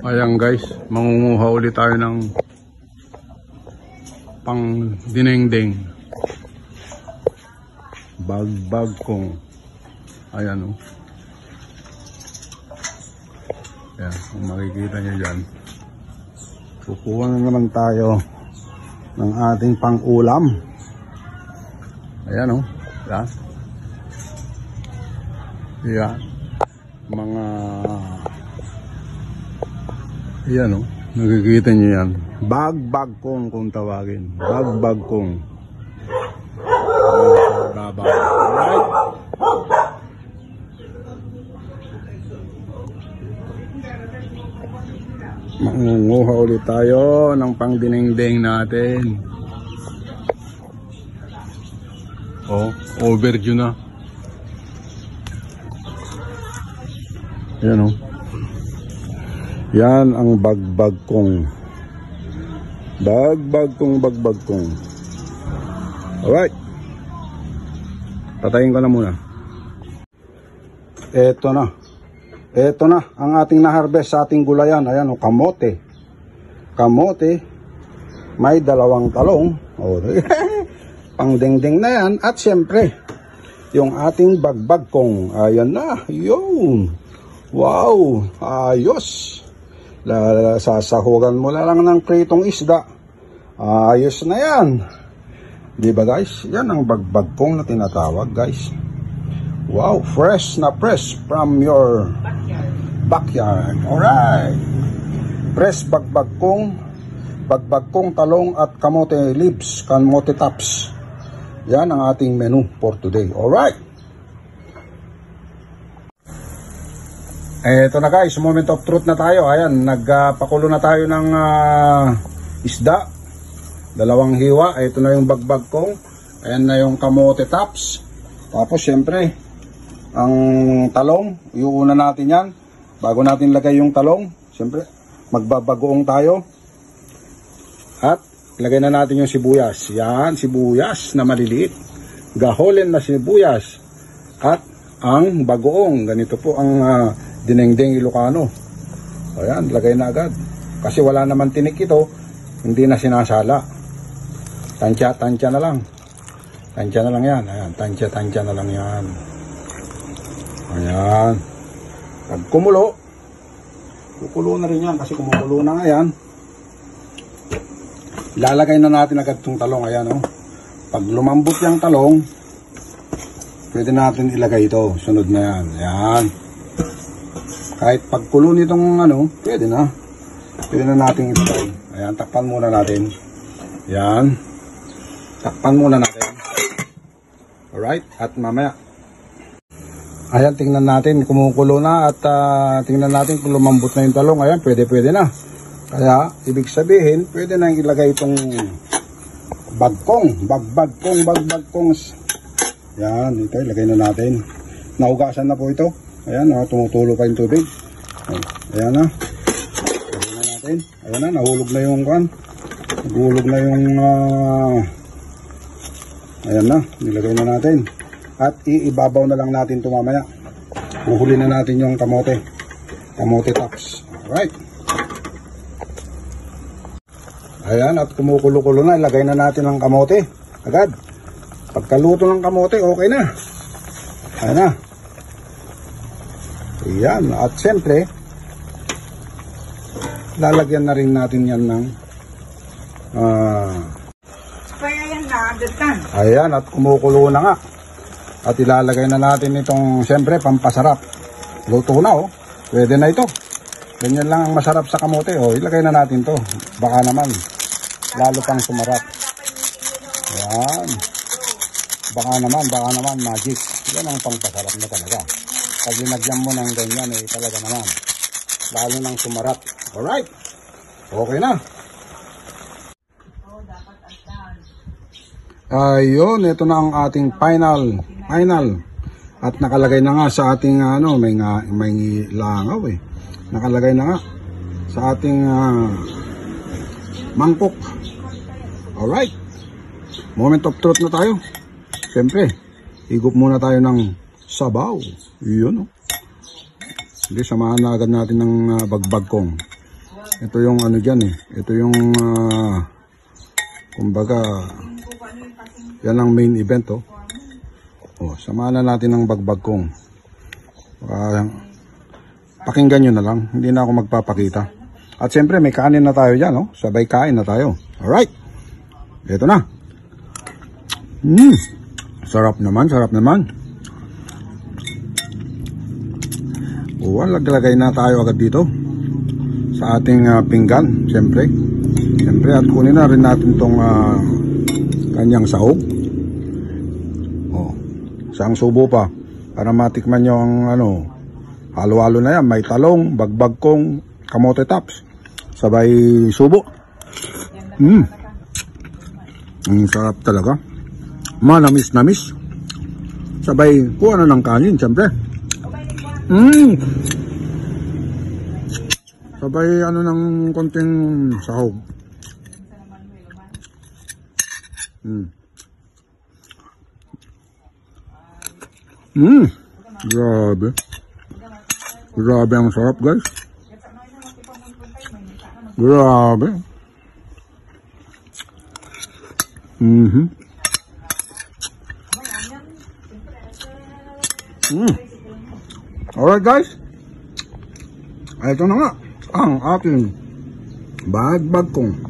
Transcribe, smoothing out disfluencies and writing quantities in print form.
Ayan guys, mangunguha ulit tayo ng pang dinengdeng. Bagbag kong. Ayan o. Ayan, kung makikita nyo dyan. Kukuha na naman tayo ng ating pang-ulam. Ayan o. Ayan. Ayan. Mga... Ayan o. Nakikita nyo yan. Bagbag kong kung tawagin. Bagbag kong. Alright. Mangunguha ulit tayo ng pangdinengdeng natin. Oh, overdue na. Ayan o. Yan ang bagbag kong. Bagbag kong. Alright. Patayin ko na muna. Eto na ang ating na-harvest sa ating gulayan. Ayan o, kamote. Kamote. May 2 talong. O, pangdingding na yan. At syempre, yung ating bagbag kong. Ayan na. Yun. Wow. Ayos. Sasahugan mo lang ng pritong isda. Ayos na yan. Diba guys? Yan ang bagbag kong na tinatawag guys. Wow, fresh na fresh from your backyard. Alright. Fresh bagbag kong talong at kamote leaves, kamote tops. Yan ang ating menu for today. Alright. Eto na guys, moment of truth na tayo. Ayan, nagpakulo na tayo ng isda. 2 hiwa. Ito na yung bagbag kong. Ayan na yung kamote tops. Tapos syempre, ang talong, iuuna natin yan. Bago natin lagay yung talong, syempre, magbabagoong tayo. At lagay na natin yung sibuyas. Yan, sibuyas na maliliit. Gaholen na sibuyas. At ang bagoong. Ganito po ang dinengdeng Ilocano. Ayan, lagay na agad. Kasi wala naman tinik ito, hindi na sinasala. Tansya na lang. Tansya na lang yan. Ayan, tansya na lang yan. Ayan. Pag kumulo, kukulo na rin yan kasi kumukulo na nga yan. Ilalagay na natin agad itong talong. Ayan, oh. Pag lumambot yung talong, pwede natin ilagay ito. Sunod na yan. Ayan. Kahit pagkulo nitong pwede na. Pwede na natin ilagay. Ayan, takpan muna natin. Ayan. Takpan muna natin. Alright, at mamaya. Ayan, tingnan natin. Kumukulo na at tingnan natin kung lumambot na yung talong. Ayan, pwede na. Kaya, ibig sabihin, pwede na ilagay itong bagbag kong. Ayan, ito, ilagay na natin. Naugasan na po ito. Ayan, tumutulo pa yung tubig. Ayan na. Ilagay na natin. Ayan na, nahulog na yung kan. Nahulog na yung ayan na, nilagay na natin. At iibabaw na lang natin ito mamaya. Huhuli na natin yung kamote. Kamote tops. Alright. Ayan, at kumukulo-kulo na. Ilagay na natin ang kamote. Agad. Pagkaluto ng kamote, okay na. Ayan na. Ayan. At siyempre, lalagyan na rin natin yan ng ayan, at kumukulo na nga. At ilalagay na natin itong, siyempre, pampasarap. Luto na, oh. Pwede na ito. Ganyan lang ang masarap sa kamote, oh. Ilagay na natin to. Baka naman, lalo pang sumarap. Ayan. Baka naman, magic. Yan ang pampasarap na talaga. Pag linagyan mo ng ganyan, eh, talaga naman. Lalo nang sumarap. Alright. Okay na. Ayun, ito na ang ating final. At nakalagay na nga sa ating may langaw eh. Nakalagay na nga sa ating mangkok. Alright. Moment of truth na tayo. Siyempre, higop muna tayo ng sabaw. Yun, oh. Hindi, samahan na agad natin ng bagbag kong. Ito yung ano dyan eh. Ito yung kumbaga yan ang main event oh. Oh, samahan na natin ng bagbag kong. Pakinggan nyo na lang. Hindi na ako magpapakita. At siyempre may kanin na tayo dyan oh. Sabay kain na tayo. Alright. Ito na. Sarap naman, sarap naman. O, laglagay na tayo agad dito sa ating pinggan, siyempre. Siyempre, at kunin na rin natin itong kanyang sahog. O, isang subo pa para matikman nyo ang ano, halo-halo na yan. May talong, bagbag kong, kamote tops, sabay subo. Ang sarap talaga. Manamis-namis. Sabay kuha na ng kanin, siyempre. Sabay ano ng konting sahog. Grabe. Grabe ang sarap, guys. Grabe. Alright guys, ito na nga ang ating bagbag kong